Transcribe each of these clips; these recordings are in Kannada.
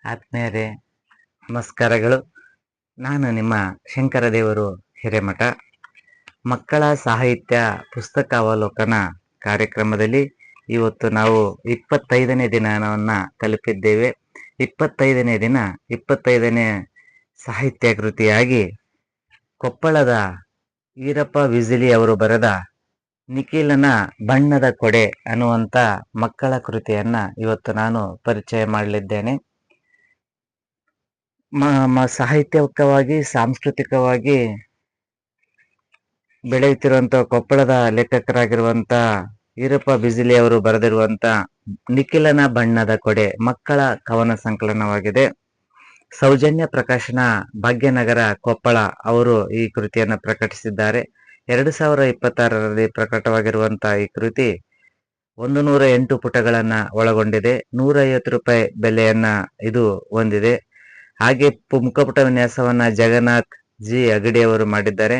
ಆತ್ಮೀಯರೇ, ನಮಸ್ಕಾರಗಳು. ನಾನು ನಿಮ್ಮ ಶಂಕರದೇವರು ಹಿರೇಮಠ. ಮಕ್ಕಳ ಸಾಹಿತ್ಯ ಪುಸ್ತಕ ಅವಲೋಕನ ಕಾರ್ಯಕ್ರಮದಲ್ಲಿ ಇವತ್ತು ನಾವು 25ನೇ ದಿನವನ್ನು ತಲುಪಿದ್ದೇವೆ. 25ನೇ ದಿನ 25ನೇ ಸಾಹಿತ್ಯ ಕೃತಿಯಾಗಿ ಕೊಪ್ಪಳದ ಈರಪ್ಪ ವಿಜಿಲಿ ಅವರು ಬರೆದ ನಿಖಿಲನ ಬಣ್ಣದ ಕೊಡೆ ಅನ್ನುವಂಥ ಮಕ್ಕಳ ಕೃತಿಯನ್ನ ಇವತ್ತು ನಾನು ಪರಿಚಯ ಮಾಡಲಿದ್ದೇನೆ. ಸಾಹಿತ್ಯಿಕವಾಗಿ ಸಾಂಸ್ಕೃತಿಕವಾಗಿ ಬೆಳೆಯುತ್ತಿರುವಂತ ಕೊಪ್ಪಳದ ಲೇಖಕರಾಗಿರುವಂತ ಈರಪ್ಪ ಬಿಜಿಲಿ ಅವರು ಬರೆದಿರುವಂತ ನಿಖಿಲನ ಬಣ್ಣದ ಕೊಡೆ ಮಕ್ಕಳ ಕವನ ಸಂಕಲನವಾಗಿದೆ. ಸೌಜನ್ಯ ಪ್ರಕಾಶನ ಭಾಗ್ಯನಗರ ಕೊಪ್ಪಳ ಅವರು ಈ ಕೃತಿಯನ್ನು ಪ್ರಕಟಿಸಿದ್ದಾರೆ. 2026ರಲ್ಲಿ ಪ್ರಕಟವಾಗಿರುವಂತಹ ಈ ಕೃತಿ 108 ಪುಟಗಳನ್ನ ಒಳಗೊಂಡಿದೆ. 150 ರೂಪಾಯಿ ಬೆಲೆಯನ್ನ ಇದು ಹೊಂದಿದೆ. ಹಾಗೆ ಮುಖಪುಟ ವಿನ್ಯಾಸವನ್ನ ಜಗನ್ನಾಥ್ ಜಿ ಅಗಡಿ ಅವರು ಮಾಡಿದ್ದಾರೆ.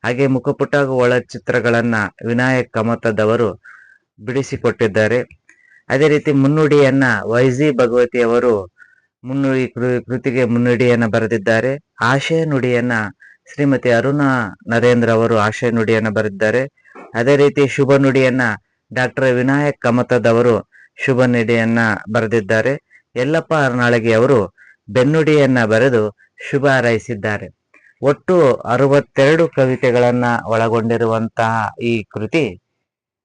ಹಾಗೆ ಮುಖಪುಟ ಒಳ ಚಿತ್ರಗಳನ್ನ ವಿನಾಯಕ್ ಕಮತದವರು ಬಿಡಿಸಿಕೊಟ್ಟಿದ್ದಾರೆ. ಅದೇ ರೀತಿ ಮುನ್ನುಡಿಯನ್ನ ವೈಜಿ ಭಗವತಿ ಅವರು ಕೃತಿಗೆ ಮುನ್ನುಡಿಯನ್ನ ಬರೆದಿದ್ದಾರೆ. ಆಶಯ ನುಡಿಯನ್ನ ಶ್ರೀಮತಿ ಅರುಣಾ ನರೇಂದ್ರ ಅವರು ಆಶಯ ನುಡಿಯನ್ನ ಬರೆದಿದ್ದಾರೆ. ಅದೇ ರೀತಿ ಶುಭ ನುಡಿಯನ್ನ ಡಾಕ್ಟರ್ ವಿನಾಯಕ್ ಕಮತದವರು ಶುಭ ನುಡಿಯನ್ನ ಬರೆದಿದ್ದಾರೆ. ಯಲ್ಲಪ್ಪ ಅರ್ನಾಳಗಿ ಅವರು ಬೆನ್ನುಡಿಯನ್ನ ಬರೆದು ಶುಭ ಹಾರೈಸಿದ್ದಾರೆ. ಒಟ್ಟು 62 ಕವಿತೆಗಳನ್ನ ಒಳಗೊಂಡಿರುವಂತಹ ಈ ಕೃತಿ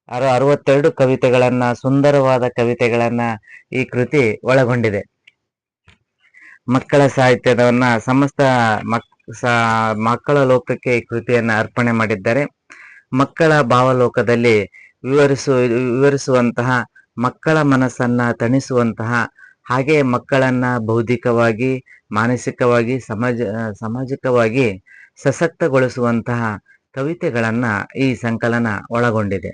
62 ಕವಿತೆಗಳನ್ನ ಸುಂದರವಾದ ಕವಿತೆಗಳನ್ನ ಈ ಕೃತಿ ಒಳಗೊಂಡಿದೆ. ಮಕ್ಕಳ ಸಾಹಿತ್ಯದವನ್ನ ಸಮಸ್ತ ಮಕ್ಕಳ ಲೋಕಕ್ಕೆ ಈ ಕೃತಿಯನ್ನ ಅರ್ಪಣೆ ಮಾಡಿದ್ದಾರೆ. ಮಕ್ಕಳ ಭಾವಲೋಕದಲ್ಲಿ ವಿವರಿಸುವಂತಹ, ಮಕ್ಕಳ ಮನಸ್ಸನ್ನ ತಣಿಸುವಂತಹ, ಹಾಗೆ ಮಕ್ಕಳನ್ನ ಬೌದ್ಧಿಕವಾಗಿ, ಮಾನಸಿಕವಾಗಿ, ಸಾಮಾಜಿಕವಾಗಿ ಸಶಕ್ತಗೊಳಿಸುವಂತಹ ಕವಿತೆಗಳನ್ನ ಈ ಸಂಕಲನ ಒಳಗೊಂಡಿದೆ.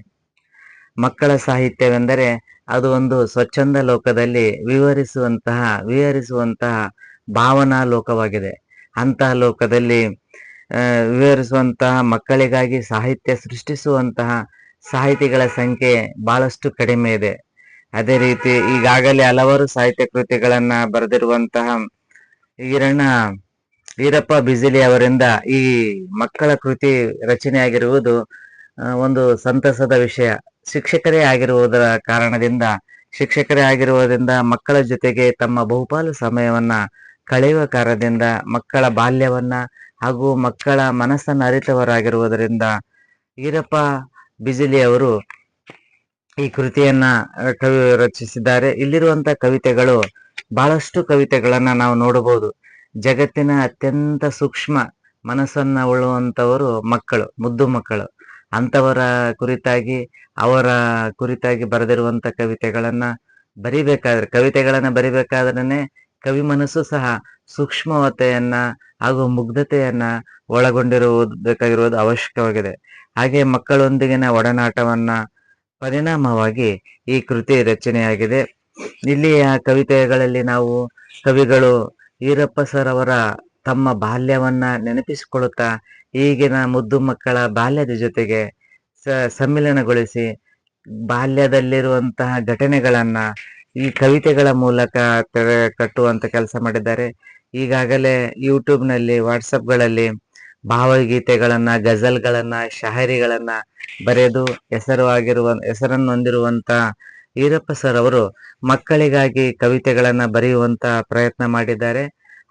ಮಕ್ಕಳ ಸಾಹಿತ್ಯವೆಂದರೆ ಅದು ಒಂದು ಸ್ವಚ್ಛಂದ ಲೋಕದಲ್ಲಿ ವಿವರಿಸುವಂತಹ ಭಾವನಾ ಲೋಕವಾಗಿದೆ. ಅಂತಹ ಲೋಕದಲ್ಲಿ ವಿವರಿಸುವಂತಹ, ಮಕ್ಕಳಿಗಾಗಿ ಸಾಹಿತ್ಯ ಸೃಷ್ಟಿಸುವಂತಹ ಸಾಹಿತಿಗಳ ಸಂಖ್ಯೆ ಬಹಳಷ್ಟು ಕಡಿಮೆ ಇದೆ. ಅದೇ ರೀತಿ ಈಗಾಗಲೇ ಹಲವಾರು ಸಾಹಿತ್ಯ ಕೃತಿಗಳನ್ನ ಬರೆದಿರುವಂತಹ ಈರಪ್ಪ ಬಿಜಿಲಿ ಅವರಿಂದ ಈ ಮಕ್ಕಳ ಕೃತಿ ರಚನೆಯಾಗಿರುವುದು ಒಂದು ಸಂತಸದ ವಿಷಯ. ಶಿಕ್ಷಕರೇ ಆಗಿರುವುದರಿಂದ ಮಕ್ಕಳ ಜೊತೆಗೆ ತಮ್ಮ ಬಹುಪಾಲು ಸಮಯವನ್ನ ಕಳೆಯುವ ಕಾರಣದಿಂದ ಮಕ್ಕಳ ಬಾಲ್ಯವನ್ನ ಹಾಗೂ ಮಕ್ಕಳ ಮನಸ್ಸನ್ನು ಅರಿತವರಾಗಿರುವುದರಿಂದ ಈರಪ್ಪ ಬಿಜಿಲಿ ಅವರು ಈ ಕೃತಿಯನ್ನ ರಚಿಸಿದ್ದಾರೆ. ಇಲ್ಲಿರುವಂತಹ ಕವಿತೆಗಳು ಬಹಳಷ್ಟು ಕವಿತೆಗಳನ್ನ ನಾವು ನೋಡಬಹುದು. ಜಗತ್ತಿನ ಅತ್ಯಂತ ಸೂಕ್ಷ್ಮ ಮನಸ್ಸನ್ನ ಉಳ್ಳುವಂತವರು ಮಕ್ಕಳು, ಮುದ್ದು ಮಕ್ಕಳು. ಅಂತವರ ಕುರಿತಾಗಿ ಬರೆದಿರುವಂತ ಕವಿತೆಗಳನ್ನ ಬರಿಬೇಕಾದ್ರೆ ಕವಿ ಮನಸ್ಸು ಸಹ ಸೂಕ್ಷ್ಮತೆಯನ್ನ ಹಾಗೂ ಮುಗ್ಧತೆಯನ್ನ ಬೇಕಾಗಿರುವುದು ಅವಶ್ಯಕವಾಗಿದೆ. ಹಾಗೆ ಮಕ್ಕಳೊಂದಿಗಿನ ಒಡನಾಟವನ್ನ ಪರಿಣಾಮವಾಗಿ ಈ ಕೃತಿ ರಚನೆಯಾಗಿದೆ. ಇಲ್ಲಿಯ ಕವಿತೆಗಳಲ್ಲಿ ನಾವು ಕವಿಗಳು ಈರಪ್ಪ ಸರ್ ಅವರ ತಮ್ಮ ಬಾಲ್ಯವನ್ನ ನೆನಪಿಸಿಕೊಳ್ಳುತ್ತಾ ಈಗಿನ ಮುದ್ದು ಮಕ್ಕಳ ಬಾಲ್ಯದ ಜೊತೆಗೆ ಸಮ್ಮಿಲನಗೊಳಿಸಿ ಬಾಲ್ಯದಲ್ಲಿರುವಂತಹ ಘಟನೆಗಳನ್ನ ಈ ಕವಿತೆಗಳ ಮೂಲಕ ಕಟ್ಟುವಂತ ಕೆಲಸ ಮಾಡಿದ್ದಾರೆ. ಈಗಾಗಲೇ ಯೂಟ್ಯೂಬ್ನಲ್ಲಿ, ವಾಟ್ಸಪ್ಗಳಲ್ಲಿ ಭಾವಗೀತೆಗಳನ್ನ, ಗಜಲ್ಗಳನ್ನ, ಶಾಯರಿಗಳನ್ನ ಬರೆದು ಹೆಸರನ್ನು ಹೊಂದಿರುವಂತ ಈರಪ್ಪ ಸರ್ ಅವರು ಮಕ್ಕಳಿಗಾಗಿ ಕವಿತೆಗಳನ್ನ ಬರೆಯುವಂತ ಪ್ರಯತ್ನ ಮಾಡಿದ್ದಾರೆ.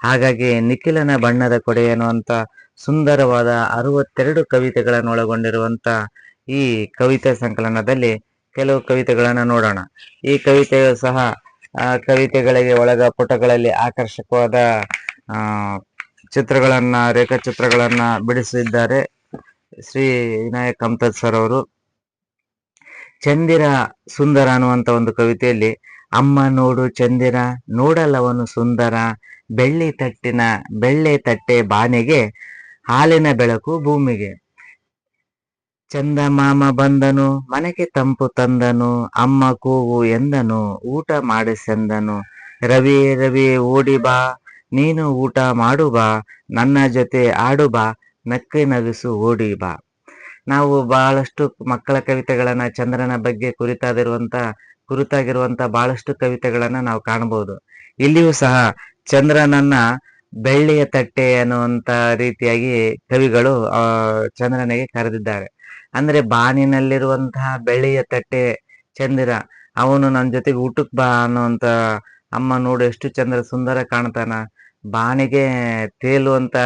ಹಾಗಾಗಿ ನಿಖಿಲನ ಬಣ್ಣದ ಕೊಡೆ ಎನ್ನುವಂತ ಸುಂದರವಾದ 62 ಕವಿತೆಗಳನ್ನು ಒಳಗೊಂಡಿರುವಂತ ಈ ಕವಿತೆ ಸಂಕಲನದಲ್ಲಿ ಕೆಲವು ಕವಿತೆಗಳನ್ನ ನೋಡೋಣ. ಈ ಕವಿತೆಯು ಸಹ ಕವಿತೆಗಳಿಗೆ ಪುಟಗಳಲ್ಲಿ ಆಕರ್ಷಕವಾದ ರೇಖಾಚಿತ್ರಗಳನ್ನ ಬಿಡಿಸಿದ್ದಾರೆ ಶ್ರೀ ವಿನಾಯಕ್ ಕಮತದ್ ಸರ್ ಅವರು. ಚಂದಿರ ಸುಂದರ ಅನ್ನುವಂತ ಒಂದು ಕವಿತೆಯಲ್ಲಿ, ಅಮ್ಮ ನೋಡು ಚಂದಿರ ನೋಡಲವನು ಸುಂದರ, ಬೆಳ್ಳಿ ತಟ್ಟೆ ಬಾನೆಗೆ ಹಾಲಿನ ಬೆಳಕು ಭೂಮಿಗೆ, ಚಂದಮಾಮ ಬಂದನು ಮನೆಗೆ ತಂಪು ತಂದನು, ಅಮ್ಮ ಕೂಗು ಎಂದನು ಊಟ ಮಾಡಿಸೆಂದನು, ರವಿ ಓಡಿ ಬಾ ನೀನು ಊಟ ಮಾಡು ಬಾ, ನನ್ನ ಜೊತೆ ಆಡು ಬಾ ನಕ್ಕೆ ನಗಿಸು ಓಡಿ ಬಾ. ನಾವು ಬಹಳಷ್ಟು ಮಕ್ಕಳ ಕವಿತೆಗಳನ್ನ, ಚಂದ್ರನ ಬಗ್ಗೆ ಕುರಿತಾಗಿರುವಂತ ಬಹಳಷ್ಟು ಕವಿತೆಗಳನ್ನ ನಾವು ಕಾಣಬಹುದು. ಇಲ್ಲಿಯೂ ಸಹ ಚಂದ್ರನನ್ನ ಬೆಳ್ಳಿಯ ತಟ್ಟೆ ಅನ್ನುವಂತ ರೀತಿಯಾಗಿ ಕವಿಗಳು ಚಂದ್ರನಿಗೆ ಕರೆದಿದ್ದಾರೆ. ಅಂದ್ರೆ ಬಾನಿನಲ್ಲಿರುವಂತಹ ಬೆಳ್ಳಿಯ ತಟ್ಟೆ ಚಂದಿರ, ಅವನು ನನ್ನ ಜೊತೆಗೆ ಊಟಕ್ಕೆ ಬಾ ಅನ್ನುವಂತ, ಅಮ್ಮ ನೋಡು ಎಷ್ಟು ಚಂದ್ರ ಸುಂದರ ಕಾಣ್ತಾನ, ಬಾನಿಗೆ ತೇಲುವಂತ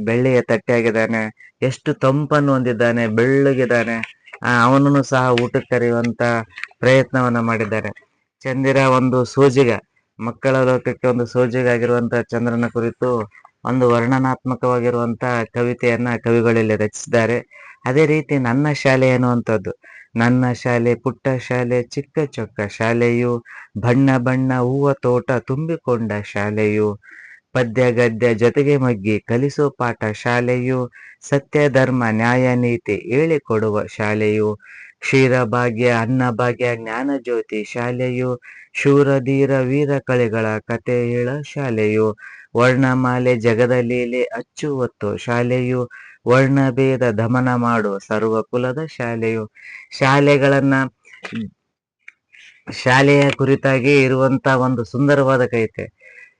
ಬೆಳ್ಳಿಯ ತಟ್ಟೆ ಆಗಿದ್ದಾನೆ, ಎಷ್ಟು ತಂಪನ್ನು ಹೊಂದಿದ್ದಾನೆ, ಬೆಳ್ಳಗಿದ್ದಾನೆ, ಅವನನ್ನು ಸಹ ಊಟಕ್ಕೆ ಕರೆಯುವಂತ ಪ್ರಯತ್ನವನ್ನ ಮಾಡಿದ್ದಾರೆ. ಚಂದಿರ ಒಂದು ಸೋಜಿಗ, ಮಕ್ಕಳ ಲೋಕಕ್ಕೆ ಒಂದು ಸೋಜಿಗ ಆಗಿರುವಂತ ಚಂದ್ರನ ಕುರಿತು ಒಂದು ವರ್ಣನಾತ್ಮಕವಾಗಿರುವಂತ ಕವಿತೆಯನ್ನ ಕವಿಗಳಲ್ಲಿ ರಚಿಸಿದ್ದಾರೆ. ಅದೇ ರೀತಿ ನನ್ನ ಶಾಲೆ ಅನ್ನುವಂಥದ್ದು, ನನ್ನ ಶಾಲೆ ಪುಟ್ಟ ಶಾಲೆ, ಚಿಕ್ಕ ಚೊಕ್ಕ ಶಾಲೆಯು, ಬಣ್ಣ ಬಣ್ಣ ಹೂವ ತೋಟ ತುಂಬಿಕೊಂಡ ಶಾಲೆಯು, ಪದ್ಯ ಗದ್ಯ ಜೊತೆಗೆ ಮಗ್ಗಿ ಕಲಿಸೋ ಪಾಠ ಶಾಲೆಯು, ಸತ್ಯ ಧರ್ಮ ನ್ಯಾಯ ನೀತಿ ಹೇಳಿಕೊಡುವ ಶಾಲೆಯು, ಕ್ಷೀರ ಭಾಗ್ಯ ಅನ್ನ ಭಾಗ್ಯ ಜ್ಞಾನ ಜ್ಯೋತಿ ಶಾಲೆಯು, ಶೂರ ಧೀರ ವೀರ ಕಳೆಗಳ ಕತೆ ಹೇಳ ಶಾಲೆಯು, ವರ್ಣಮಾಲೆ ಜಗದ ಲೀಲೆ ಅಚ್ಚುವತ್ತು ಶಾಲೆಯು, ವರ್ಣಭೇದ ದಮನ ಮಾಡು ಸರ್ವ ಕುಲದ ಶಾಲೆಯು. ಶಾಲೆಯ ಕುರಿತಾಗಿ ಇರುವಂತ ಒಂದು ಸುಂದರವಾದ ಕವಿತೆ.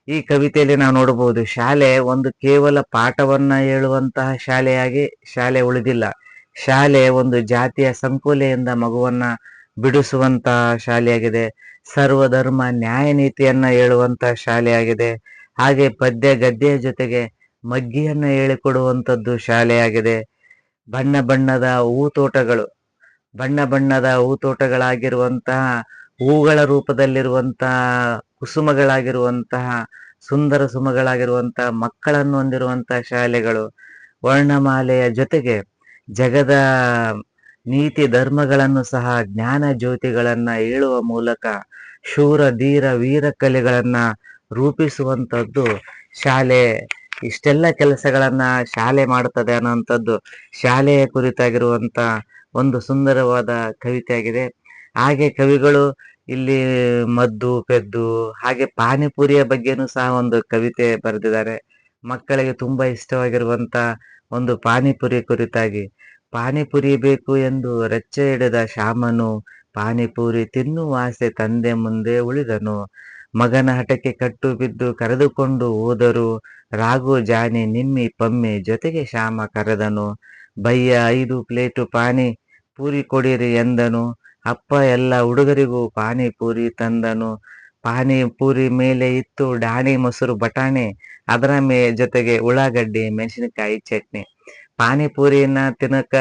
ಈ ಕವಿತೆಯಲ್ಲಿ ನಾವು ನೋಡಬಹುದು, ಶಾಲೆ ಒಂದು ಕೇವಲ ಪಾಠವನ್ನ ಹೇಳುವಂತಹ ಶಾಲೆ ಉಳಿದಿಲ್ಲ. ಶಾಲೆ ಒಂದು ಜಾತಿಯ ಸಂಕೋಲೆಯಿಂದ ಮಗುವನ್ನ ಬಿಡಿಸುವಂತಹ ಶಾಲೆಯಾಗಿದೆ. ಸರ್ವಧರ್ಮ ನ್ಯಾಯ ನೀತಿಯನ್ನ ಹೇಳುವಂತಹ ಶಾಲೆಯಾಗಿದೆ. ಹಾಗೆ ಪದ್ಯ ಗದ್ಯೆಯ ಜೊತೆಗೆ ಮಗ್ಗಿಯನ್ನ ಹೇಳಿಕೊಡುವಂಥದ್ದು ಶಾಲೆಯಾಗಿದೆ. ಬಣ್ಣ ಬಣ್ಣದ ಹೂತೋಟಗಳಾಗಿರುವಂತಹ, ಹೂಗಳ ರೂಪದಲ್ಲಿರುವಂತಹ ಕುಸುಮಗಳಾಗಿರುವಂತಹ, ಸುಂದರ ಸುಮಗಳಾಗಿರುವಂತಹ ಮಕ್ಕಳನ್ನು ಹೊಂದಿರುವಂತಹ ಶಾಲೆಗಳು, ವರ್ಣಮಾಲೆಯ ಜೊತೆಗೆ ಜಗದ ನೀತಿ ಧರ್ಮಗಳನ್ನು ಸಹ ಜ್ಞಾನ ಜ್ಯೋತಿಗಳನ್ನ ಹೇಳುವ ಮೂಲಕ ಶೂರ ಧೀರ ವೀರ ಕಲೆಗಳನ್ನ ರೂಪಿಸುವಂಥದ್ದು ಶಾಲೆ. ಇಷ್ಟೆಲ್ಲ ಕೆಲಸಗಳನ್ನ ಶಾಲೆ ಮಾಡುತ್ತದೆ ಅನ್ನುವಂಥದ್ದು ಶಾಲೆಯ ಕುರಿತಾಗಿರುವಂತ ಒಂದು ಸುಂದರವಾದ ಕವಿತೆಯಾಗಿದೆ. ಹಾಗೆ ಕವಿಗಳು ಇಲ್ಲಿ ಮದ್ದು ಪೆದ್ದು ಹಾಗೆ ಪಾನಿಪುರಿಯ ಬಗ್ಗೆನೂ ಸಹ ಒಂದು ಕವಿತೆ ಬರೆದಿದ್ದಾರೆ. ಮಕ್ಕಳಿಗೆ ತುಂಬಾ ಇಷ್ಟವಾಗಿರುವಂತ ಒಂದು ಪಾನಿಪುರಿ ಕುರಿತಾಗಿ, ಪಾನಿಪುರಿ ಬೇಕು ಎಂದು ರೆಚ್ಚೆ ಹಿಡಿದ ಶ್ಯಾಮನು, ಪಾನಿಪುರಿ ತಿನ್ನುವ ಆಸೆ ತಂದೆ ಮುಂದೆ ಉಳಿದನು, ಮಗನ ಹಠಕ್ಕೆ ಕಟ್ಟು ಬಿದ್ದು ಕರೆದುಕೊಂಡು ಹೋದರು, ರಾಗು ಜಾನಿ ನಿಮ್ಮಿ ಪಮ್ಮಿ ಜೊತೆಗೆ ಶ್ಯಾಮ ಕರೆದನು, ಬಯ್ಯ 5 ಪ್ಲೇಟು ಪಾನಿ ಪೂರಿ ಕೊಡಿರಿ ಎಂದನು, ಅಪ್ಪ ಎಲ್ಲ ಹುಡುಗರಿಗೂ ಪಾನಿಪುರಿ ತಂದನು, ಪಾನಿಪುರಿ ಮೇಲೆ ಇತ್ತು ಡಾಣಿ ಮೊಸರು ಬಟಾಣಿ, ಅದರ ಜೊತೆಗೆ ಉಳ್ಳಾಗಡ್ಡಿ ಮೆಣಸಿನಕಾಯಿ ಚಟ್ನಿ. ಪಾನಿಪುರಿನ ತಿನ್ನಕ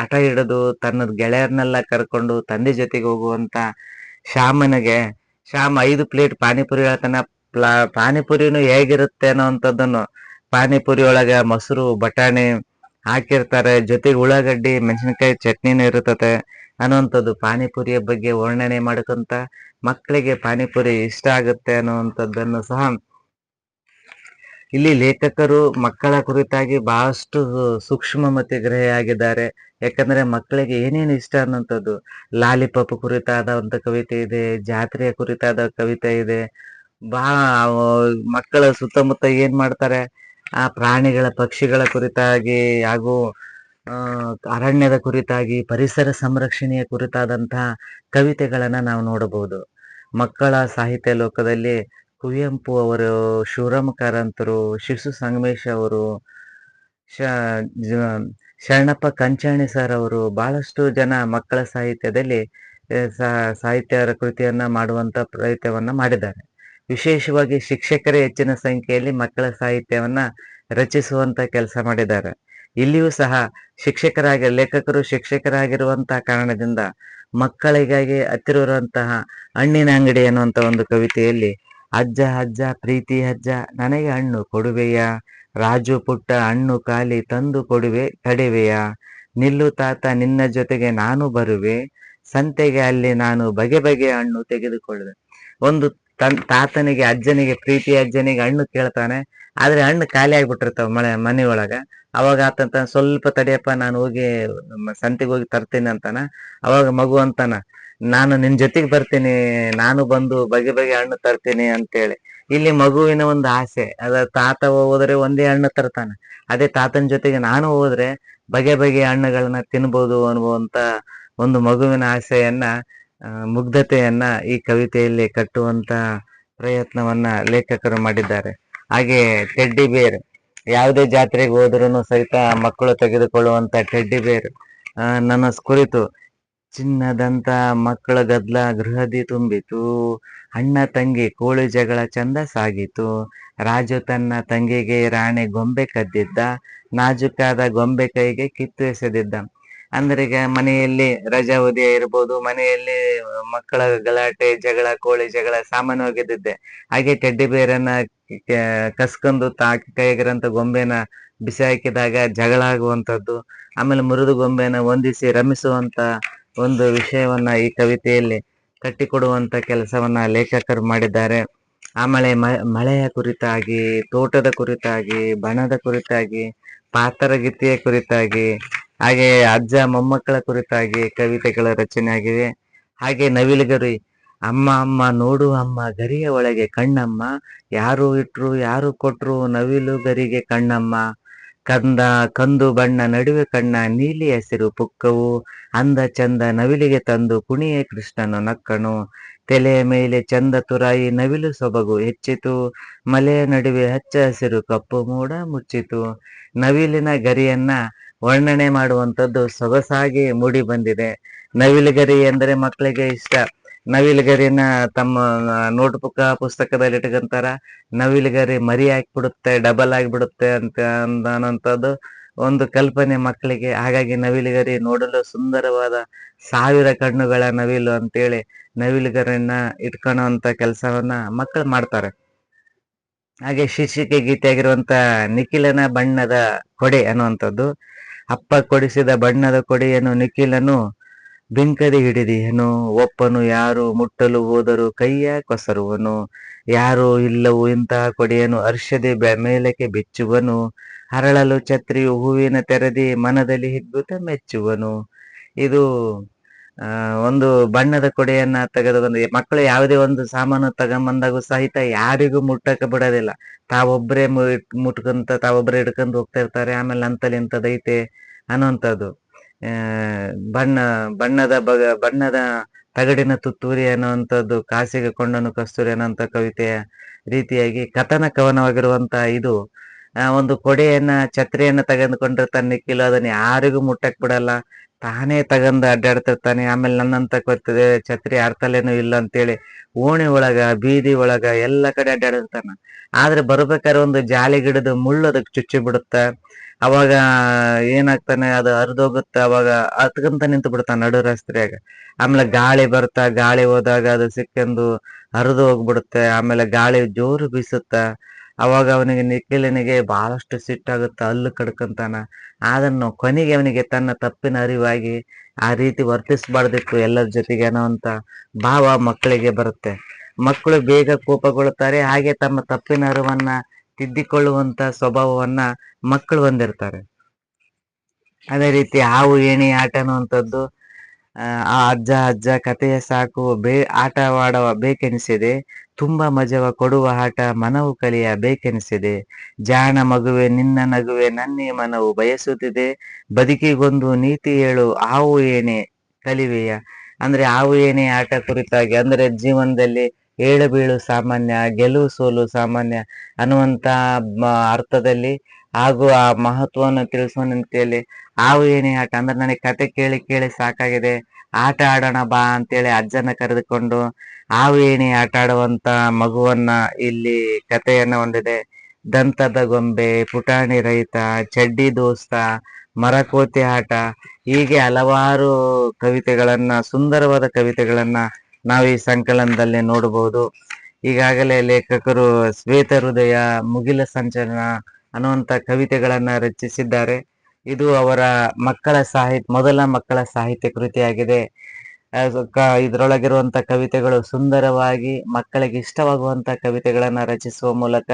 ಹಠ ಹಿಡಿದು ತನ್ನ ಗೆಳೆಯರನ್ನೆಲ್ಲ ಕರ್ಕೊಂಡು ತಂದೆ ಜೊತೆಗೆ ಹೋಗುವಂತ ಶ್ಯಾಮ 5 ಪ್ಲೇಟ್ ಪಾನಿಪುರಿ ಹೇಳ್ತಾನ. ಪಾನಿಪುರಿನು ಹೇಗಿರುತ್ತೆ ಅನ್ನೋವಂಥದ್ದನ್ನು, ಪಾನಿಪುರಿ ಒಳಗ ಮೊಸರು ಬಟಾಣಿ ಹಾಕಿರ್ತಾರೆ, ಜೊತೆಗೆ ಉಳ್ಳಾಗಡ್ಡಿ ಮೆಣಸಿನಕಾಯಿ ಚಟ್ನಿನೂ ಇರುತ್ತದೆ ಅನ್ನುವಂಥದ್ದು ಪಾನಿಪುರಿಯ ಬಗ್ಗೆ ವರ್ಣನೆ ಮಾಡ್ಕೊಂತ ಮಕ್ಕಳಿಗೆ ಪಾನಿಪುರಿ ಇಷ್ಟ ಆಗುತ್ತೆ ಅನ್ನುವಂಥದ್ದನ್ನು ಸಹ ಇಲ್ಲಿ ಲೇಖಕರು ಮಕ್ಕಳ ಕುರಿತಾಗಿ ಬಹಳಷ್ಟು ಸೂಕ್ಷ್ಮ ಮತ್ತೆ ಗ್ರಹಿಯಾಗಿದ್ದಾರೆ. ಯಾಕಂದ್ರೆ ಮಕ್ಕಳಿಗೆ ಏನೇನು ಇಷ್ಟ ಅನ್ನೋಂಥದ್ದು, ಲಾಲಿಪಾಪ್ ಕುರಿತಾದ ಒಂದು ಕವಿತೆ ಇದೆ, ಜಾತ್ರೆಯ ಕುರಿತಾದ ಕವಿತೆ ಇದೆ. ಮಕ್ಕಳ ಸುತ್ತಮುತ್ತ ಏನ್ ಮಾಡ್ತಾರೆ, ಆ ಪ್ರಾಣಿಗಳ ಪಕ್ಷಿಗಳ ಕುರಿತಾಗಿ ಹಾಗೂ ಅರಣ್ಯದ ಕುರಿತಾಗಿ, ಪರಿಸರ ಸಂರಕ್ಷಣೆಯ ಕುರಿತಾದಂತಹ ಕವಿತೆಗಳನ್ನ ನಾವು ನೋಡಬಹುದು. ಮಕ್ಕಳ ಸಾಹಿತ್ಯ ಲೋಕದಲ್ಲಿ ಕುವೆಂಪು ಅವರು, ಶಿವರಾಮ ಕಾರಂತರು, ಶಿಶು ಸಂಗಮೇಶ್ ಅವರು, ಶರಣಪ್ಪ ಕಂಚಾಣಿ ಸರ್ ಅವರು, ಬಹಳಷ್ಟು ಜನ ಮಕ್ಕಳ ಸಾಹಿತ್ಯದಲ್ಲಿ ಸಾಹಿತ್ಯ ಕೃತಿಯನ್ನ ಮಾಡುವಂತ ಪ್ರಯತ್ನವನ್ನ ಮಾಡಿದ್ದಾರೆ. ವಿಶೇಷವಾಗಿ ಶಿಕ್ಷಕರೇ ಹೆಚ್ಚಿನ ಸಂಖ್ಯೆಯಲ್ಲಿ ಮಕ್ಕಳ ಸಾಹಿತ್ಯವನ್ನ ರಚಿಸುವಂತ ಕೆಲಸ ಮಾಡಿದ್ದಾರೆ. ಇಲ್ಲಿಯೂ ಸಹ ಲೇಖಕರು ಶಿಕ್ಷಕರಾಗಿರುವಂತಹ ಕಾರಣದಿಂದ ಮಕ್ಕಳಿಗಾಗಿ ಹತ್ತಿರುವಂತಹ ಹಣ್ಣಿನ ಅಂಗಡಿ ಅನ್ನುವಂತ ಒಂದು ಕವಿತೆಯಲ್ಲಿ, ಅಜ್ಜ ಅಜ್ಜ ಪ್ರೀತಿ ಅಜ್ಜ ನನಗೆ ಹಣ್ಣು ಕೊಡುವೆಯ, ರಾಜು ಪುಟ್ಟ ಹಣ್ಣು ಖಾಲಿ ತಂದು ಕೊಡುವೆ ತಡೆವೆಯ, ನಿಲ್ಲು ತಾತ ನಿನ್ನ ಜೊತೆಗೆ ನಾನು ಬರುವೆ, ಸಂತೆಗೆ ಅಲ್ಲಿ ನಾನು ಬಗೆ ಬಗೆಯ ಹಣ್ಣು ತೆಗೆದುಕೊಳ್ಳುವೆ. ಒಂದು ತಾತನಿಗೆ ಪ್ರೀತಿ ಅಜ್ಜನಿಗೆ ಹಣ್ಣು ಕೇಳ್ತಾನೆ, ಆದ್ರೆ ಹಣ್ಣು ಖಾಲಿ ಆಗ್ಬಿಟ್ಟಿರ್ತಾವ ಮನೆಯೊಳಗ. ಅವಾಗ ಆತಂತ ಸ್ವಲ್ಪ ತಡಿಯಪ್ಪ ನಾನು ಹೋಗಿ ಸಂತೆಗೆ ಹೋಗಿ ತರ್ತೀನಿ ಅಂತಾನ. ಅವಾಗ ಮಗು ಅಂತಾನ, ನಾನು ನಿನ್ ಜೊತೆಗೆ ಬರ್ತೀನಿ, ನಾನು ಬಂದು ಬಗೆ ಬಗೆ ಹಣ್ಣು ತರ್ತೀನಿ ಅಂತೇಳಿ. ಇಲ್ಲಿ ಮಗುವಿನ ಒಂದು ಆಸೆ, ತಾತ ಹೋದ್ರೆ ಒಂದೇ ಹಣ್ಣು ತರ್ತಾನೆ, ಅದೇ ತಾತನ ಜೊತೆಗೆ ನಾನು ಹೋದ್ರೆ ಬಗೆ ಬಗೆಯ ಹಣ್ಣುಗಳನ್ನ ತಿನ್ಬೋದು ಅನ್ನುವಂತ ಒಂದು ಮಗುವಿನ ಆಸೆಯನ್ನ, ಮುಗ್ಧತೆಯನ್ನ ಈ ಕವಿತೆಯಲ್ಲಿ ಕಟ್ಟುವಂತ ಪ್ರಯತ್ನವನ್ನ ಲೇಖಕರು ಮಾಡಿದ್ದಾರೆ. ಹಾಗೆ ಟೆಡ್ಡಿ ಬೇರ್, ಯಾವುದೇ ಜಾತ್ರೆಗೆ ಹೋದ್ರೂ ಸಹಿತ ಮಕ್ಕಳು ತೆಗೆದುಕೊಳ್ಳುವಂತ ಟೆಡ್ಡಿ ಬೇರ್ ನನ್ನ ಕುರಿತು ಚಿನ್ನದಂತ ಮಕ್ಕಳ ಗದ್ಲ ಗೃಹದಿ ತುಂಬಿತು, ಅಣ್ಣ ತಂಗಿ ಕೋಳಿ ಜಗಳ ಚಂದ ಸಾಗಿತು, ರಾಜು ತನ್ನ ತಂಗಿಗೆ ರಾಣಿ ಗೊಂಬೆ ಕದ್ದಿದ್ದ, ನಾಜುಕಾದ ಗೊಂಬೆ ಕೈಗೆ ಕಿತ್ತು ಎಸೆದಿದ್ದ. ಅಂದ್ರೆ ಈಗ ಮನೆಯಲ್ಲಿ ರಜಾ ಅವಧಿ ಇರ್ಬೋದು, ಮನೆಯಲ್ಲಿ ಮಕ್ಕಳ ಗಲಾಟೆ ಜಗಳ ಕೋಳಿ ಜಗಳ ಸಾಮಾನ್ಯವಾಗಿದ್ದಿದ್ದೆ. ಹಾಗೆ ಟೆಡ್ಡಿ ಬೇರನ್ನ ಕಸ್ಕೊಂಡು ಕೈಗಿರಂತ ಗೊಂಬೆನ ಬಿಸಿ ಹಾಕಿದಾಗ ಜಗಳ ಆಗುವಂಥದ್ದು, ಆಮೇಲೆ ಮುರಿದು ಗೊಂಬೆನ ಹೊಂದಿಸಿ ರಮಿಸುವಂತ ಒಂದು ವಿಷಯವನ್ನ ಈ ಕವಿತೆಯಲ್ಲಿ ಕಟ್ಟಿಕೊಡುವಂತ ಕೆಲಸವನ್ನ ಲೇಖಕರು ಮಾಡಿದ್ದಾರೆ. ಆಮೇಲೆ ಮಳೆಯ ಕುರಿತಾಗಿ, ತೋಟದ ಕುರಿತಾಗಿ, ಬಣದ ಕುರಿತಾಗಿ, ಪಾತರಗಿತ್ತಿಯ ಕುರಿತಾಗಿ, ಹಾಗೆ ಅಜ್ಜ ಮೊಮ್ಮಕ್ಕಳ ಕುರಿತಾಗಿ ಕವಿತೆಗಳ ರಚನೆ ಆಗಿವೆ. ಹಾಗೆ ನವಿಲುಗರಿ, ಅಮ್ಮ ಅಮ್ಮ ನೋಡು ಅಮ್ಮ ಗರಿಯ ಒಳಗೆ ಕಣ್ಣಮ್ಮ, ಯಾರು ಇಟ್ರು ಯಾರು ಕೊಟ್ರು ನವಿಲುಗರಿಗೆ ಕಣ್ಣಮ್ಮ, ಕಂದು ಬಣ್ಣ ನಡುವೆ ಕಣ್ಣ ನೀಲಿ ಹಸಿರು ಪುಕ್ಕವು, ಅಂದ ಚಂದ ನವಿಲಿಗೆ ತಂದು ಕುಣಿಯೇ ಕೃಷ್ಣನು ನಕ್ಕನು, ತಲೆಯ ಮೇಲೆ ಚಂದ ತುರಾಯಿ ನವಿಲು ಸೊಬಗು ಹೆಚ್ಚಿತು, ಮಲೆಯ ನಡುವೆ ಹಚ್ಚ ಹಸಿರು ಕಪ್ಪು ಮೋಡ ಮುಚ್ಚಿತು. ನವಿಲಿನ ಗರಿಯನ್ನ ವರ್ಣನೆ ಮಾಡುವಂಥದ್ದು ಸೊಗಸಾಗಿ ಮೂಡಿ ಬಂದಿದೆ. ನವಿಲುಗರಿ ಎಂದರೆ ಮಕ್ಕಳಿಗೆ ಇಷ್ಟ. ನವಿಲುಗರಿನ ತಮ್ಮ ನೋಟ್ಬುಕ್ ಪುಸ್ತಕದಲ್ಲಿ ಇಟ್ಕೊಂತಾರ. ನವಿಲುಗರಿ ಮರಿ ಹಾಕ್ಬಿಡುತ್ತೆ, ಡಬಲ್ ಆಗಿಬಿಡುತ್ತೆ ಅಂತ ಅನ್ನೋಂಥದ್ದು ಒಂದು ಕಲ್ಪನೆ ಮಕ್ಕಳಿಗೆ. ಹಾಗಾಗಿ ನವಿಲುಗರಿ ನೋಡಲು ಸುಂದರವಾದ 1000 ಕಣ್ಣುಗಳ ನವಿಲು ಅಂತೇಳಿ ನವಿಲುಗರಿಯನ್ನ ಇಟ್ಕೊಳ್ಳುವಂತ ಕೆಲಸವನ್ನ ಮಕ್ಕಳು ಮಾಡ್ತಾರೆ. ಹಾಗೆ ಶೀರ್ಷಿಕೆ ಗೀತೆಯಾಗಿರುವಂತ ನಿಖಿಲನ ಬಣ್ಣದ ಕೊಡೆ ಅನ್ನುವಂಥದ್ದು, ಅಪ್ಪ ಕೊಡಿಸಿದ ಬಣ್ಣದ ಕೊಡೆಯನ್ನು ನಿಖಿಲನು ಬಿಂಕದಿ ಹಿಡಿದಿಯನು, ಒಪ್ಪನು ಯಾರು ಮುಟ್ಟಲು ಹೋದರು ಕೈಯ ಕೊಸರುವನು, ಯಾರು ಇಲ್ಲವೂ ಇಂತಹ ಕೊಡೆಯನ್ನು ಹರ್ಷದೆ ಮೇಲಕ್ಕೆ ಬಿಚ್ಚುವನು, ಹರಳಲು ಛತ್ರಿಯು ಹೂವಿನ ತೆರೆದಿ ಮನದಲ್ಲಿ ಹಿಗ್ಗುತ್ತ ಮೆಚ್ಚುವನು. ಇದು ಒಂದು ಬಣ್ಣದ ಕೊಡೆಯನ್ನ ತೆಗೆದು ಬಂದು ಮಕ್ಕಳು ಯಾವುದೇ ಒಂದು ಸಾಮಾನು ತಗೊಂಬಂದಾಗೂ ಸಹಿತ ಯಾರಿಗೂ ಮುಟ್ಟಕ್ಕೆ ಬಿಡೋದಿಲ್ಲ. ತಾವೊಬ್ಬರೇ ಮುಟ್ಕೊಂತ ತಾವೊಬ್ಬರೇ ಹಿಡ್ಕೊಂಡು ಹೋಗ್ತಾ ಇರ್ತಾರೆ. ಆಮೇಲೆ ಅಂತಲ್ಲಿ ಇಂಥದೈತೆ ಅನ್ನೋಂಥದ್ದು. ಬಣ್ಣದ ತಗಡಿನ ತುತ್ತೂರಿ ಅನ್ನುವಂಥದ್ದು, ಕಾಸಿಗೆ ಕೊಂಡನು ಕಸ್ತೂರಿ ಅನ್ನೋಂಥ ಕವಿತೆಯ ರೀತಿಯಾಗಿ ಕಥನ ಕವನವಾಗಿರುವಂತ ಇದು ಒಂದು ಕೊಡೆಯನ್ನ ಛತ್ರಿಯನ್ನ ತೆಗೆದುಕೊಂಡಿರ್ತಾನೆ ನಿಖಿಲ್, ಅದನ್ನ ಯಾರಿಗೂ ಮುಟ್ಟಕ್ ಬಿಡಲ್ಲ, ತಾನೇ ತಗಂದು ಅಡ್ಡಾಡ್ತಿರ್ತಾನೆ. ಆಮೇಲೆ ನನ್ನಂತ ಗೊತ್ತಿದೆ ಛತ್ರಿ ಅರ್ಥಲೇನು ಇಲ್ಲ ಅಂತೇಳಿ ಓಣಿ ಒಳಗ ಬೀದಿ ಒಳಗ ಎಲ್ಲ ಕಡೆ ಅಡ್ಡಾಡಿರ್ತಾನ. ಆದ್ರೆ ಬರ್ಬೇಕಾದ್ರೆ ಒಂದು ಜಾಲಿ ಗಿಡದ ಮುಳ್ಳು ಅದಕ್ಕೆ ಚುಚ್ಚಿ ಬಿಡುತ್ತ. ಅವಾಗ ಏನಾಗ್ತಾನೆ, ಅದು ಹರಿದೋಗುತ್ತ. ಅವಾಗ ಹತ್ಕಂತ ನಿಂತು ಬಿಡ್ತಾನ ನಡು ರಸ್ತೆಯಾಗ. ಆಮೇಲೆ ಗಾಳಿ ಬರ್ತಾ, ಗಾಳಿ ಹೋದಾಗ ಅದು ಸಿಕ್ಕಂದು ಹರಿದು ಹೋಗ್ಬಿಡುತ್ತೆ. ಆಮೇಲೆ ಗಾಳಿ ಜೋರು ಬೀಸುತ್ತ. ಅವಾಗ ಅವನಿಗೆ ನಿಖಿಲನಿಗೆ ಬಹಳಷ್ಟು ಸಿಟ್ಟಾಗುತ್ತೆ, ಹಲ್ಲು ಕಡ್ಕಂತಾನ. ಆದನ್ನು ಕೊನೆಗೆ ಅವನಿಗೆ ತನ್ನ ತಪ್ಪಿನ ಅರಿವಾಗಿ ಆ ರೀತಿ ವರ್ತಿಸಬಾರ್ದಿತ್ತು ಎಲ್ಲರ ಜೊತೆಗೆ ಅನ್ನೋಂತ ಭಾವ ಮಕ್ಕಳಿಗೆ ಬರುತ್ತೆ. ಮಕ್ಕಳು ಬೇಗ ಕೋಪಗೊಳ್ಳುತ್ತಾರೆ. ಹಾಗೆ ತಮ್ಮ ತಪ್ಪಿನ ಅರಿವನ್ನ ತಿದ್ದಿಕೊಳ್ಳುವಂತ ಸ್ವಭಾವವನ್ನ ಮಕ್ಕಳು ಹೊಂದಿರ್ತಾರೆ. ಅದೇ ರೀತಿ ಹಾವು ಏಣಿ ಆಟ ಅನ್ನುವಂಥದ್ದು, ಆ ಅಜ್ಜ ಕಥೆಯ ಸಾಕು ಆಟವಾಡುವ ಬೇಕೆನಿಸಿದೆ, ತುಂಬ ಮಜವ ಕೊಡುವ ಆಟ ಮನವು ಕಲಿಯ ಬೇಕೆನಿಸಿದೆ, ಜಾಣ ಮಗುವೆ ನಿನ್ನ ನಗುವೆ ನನ್ನೇ ಮನವು ಬಯಸುತ್ತಿದೆ, ಬದುಕಿಗೊಂದು ನೀತಿ ಹೇಳು ಹಾವು ಏಣೆ ಕಲಿವೆಯ. ಅಂದ್ರೆ ಹಾವು ಏಣೆ ಆಟ ಕುರಿತಾಗಿ, ಅಂದ್ರೆ ಜೀವನದಲ್ಲಿ ಏಳು ಬೀಳು ಸಾಮಾನ್ಯ, ಗೆಲುವು ಸೋಲು ಸಾಮಾನ್ಯ ಅನ್ನುವಂತ ಅರ್ಥದಲ್ಲಿ ಹಾಗೂ ಆ ಮಹತ್ವವನ್ನು ತಿಳಿಸುವ ನಿಟ್ಟಿನಲ್ಲಿ ಹಾವು ಏಣಿ ಆಟ ಅಂದ್ರೆ ನನಗೆ ಕತೆ ಕೇಳಿ ಕೇಳಿ ಸಾಕಾಗಿದೆ, ಆಟ ಆಡೋಣ ಬಾ ಅಂತೇಳಿ ಅಜ್ಜನ ಕರೆದುಕೊಂಡು ಹಾವು ಏಣಿ ಆಟ ಆಡುವಂತ ಮಗುವನ್ನ ಇಲ್ಲಿ ಕಥೆಯನ್ನ ಹೊಂದಿದೆ. ದಂತದ ಗೊಂಬೆ, ಪುಟಾಣಿ ರೈತ, ಚಡ್ಡಿ ದೋಸ್ತ, ಮರಕೋತಿ ಆಟ, ಹೀಗೆ ಹಲವಾರು ಕವಿತೆಗಳನ್ನ, ಸುಂದರವಾದ ಕವಿತೆಗಳನ್ನ ನಾವು ಈ ಸಂಕಲನದಲ್ಲಿ ನೋಡಬಹುದು. ಈಗಾಗಲೇ ಲೇಖಕರು ಶ್ವೇತ ಹೃದಯ, ಮುಗಿಲ ಸಂಚಲನ ಅನ್ನುವಂತ ಕವಿತೆಗಳನ್ನ ರಚಿಸಿದ್ದಾರೆ. ಇದು ಅವರ ಮೊದಲ ಮಕ್ಕಳ ಸಾಹಿತ್ಯ ಕೃತಿಯಾಗಿದೆ. ಇದರೊಳಗಿರುವಂತ ಕವಿತೆಗಳು ಸುಂದರವಾಗಿ ಮಕ್ಕಳಿಗೆ ಇಷ್ಟವಾಗುವಂತ ಕವಿತೆಗಳನ್ನ ರಚಿಸುವ ಮೂಲಕ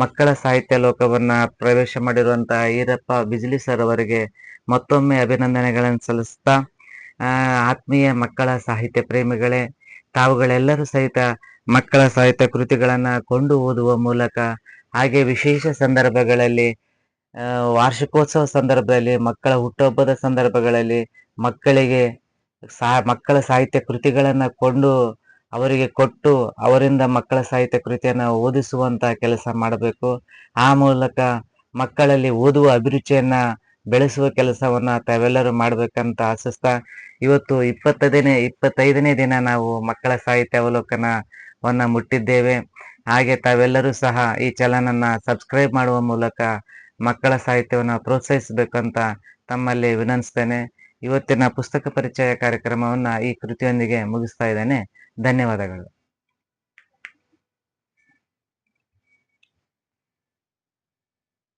ಮಕ್ಕಳ ಸಾಹಿತ್ಯ ಲೋಕವನ್ನ ಪ್ರವೇಶ ಮಾಡಿರುವಂತಹ ಈರಪ್ಪ ಬಿಜ್ಲಿ ಸರ್ ಅವರಿಗೆ ಮತ್ತೊಮ್ಮೆ ಅಭಿನಂದನೆಗಳನ್ನು ಸಲ್ಲಿಸ್ತಾ, ಆತ್ಮೀಯ ಮಕ್ಕಳ ಸಾಹಿತ್ಯ ಪ್ರೇಮಿಗಳೇ, ತಾವುಗಳೆಲ್ಲರೂ ಸಹಿತ ಮಕ್ಕಳ ಸಾಹಿತ್ಯ ಕೃತಿಗಳನ್ನ ಕೊಂಡು ಓದುವ ಮೂಲಕ, ಹಾಗೆ ವಿಶೇಷ ಸಂದರ್ಭಗಳಲ್ಲಿ, ವಾರ್ಷಿಕೋತ್ಸವ ಸಂದರ್ಭದಲ್ಲಿ, ಮಕ್ಕಳ ಹುಟ್ಟುಹಬ್ಬದ ಸಂದರ್ಭಗಳಲ್ಲಿ ಮಕ್ಕಳ ಸಾಹಿತ್ಯ ಕೃತಿಗಳನ್ನ ಕೊಂಡು ಅವರಿಗೆ ಕೊಟ್ಟು ಅವರಿಂದ ಮಕ್ಕಳ ಸಾಹಿತ್ಯ ಕೃತಿಯನ್ನು ಓದಿಸುವಂತ ಕೆಲಸ ಮಾಡಬೇಕು. ಆ ಮೂಲಕ ಮಕ್ಕಳಲ್ಲಿ ಓದುವ ಅಭಿರುಚಿಯನ್ನ ಬೆಳೆಸುವ ಕೆಲಸವನ್ನ ತಾವೆಲ್ಲರೂ ಮಾಡ್ಬೇಕಂತ ಆಶಿಸ್ತಾ, ಇವತ್ತು 25ನೇ ದಿನ ನಾವು ಮಕ್ಕಳ ಸಾಹಿತ್ಯ ಅವಲೋಕನವನ್ನ ಮುಟ್ಟಿದ್ದೇವೆ. ಹಾಗೆ ತಾವೆಲ್ಲರೂ ಸಹ ಈ ಚಾನಲನ್ನ ಸಬ್ಸ್ಕ್ರೈಬ್ ಮಾಡುವ ಮೂಲಕ ಮಕ್ಕಳ ಸಾಹಿತ್ಯವನ್ನು ಪ್ರೋತ್ಸಾಹಿಸಬೇಕಂತ ತಮ್ಮಲ್ಲಿ ವಿನಂತಿಸ್ತೇನೆ. ಇವತ್ತಿನ ಪುಸ್ತಕ ಪರಿಚಯ ಕಾರ್ಯಕ್ರಮವನ್ನ ಈ ಕೃತಿಯೊಂದಿಗೆ ಮುಗಿಸ್ತಾ ಇದ್ದೇನೆ. ಧನ್ಯವಾದಗಳು.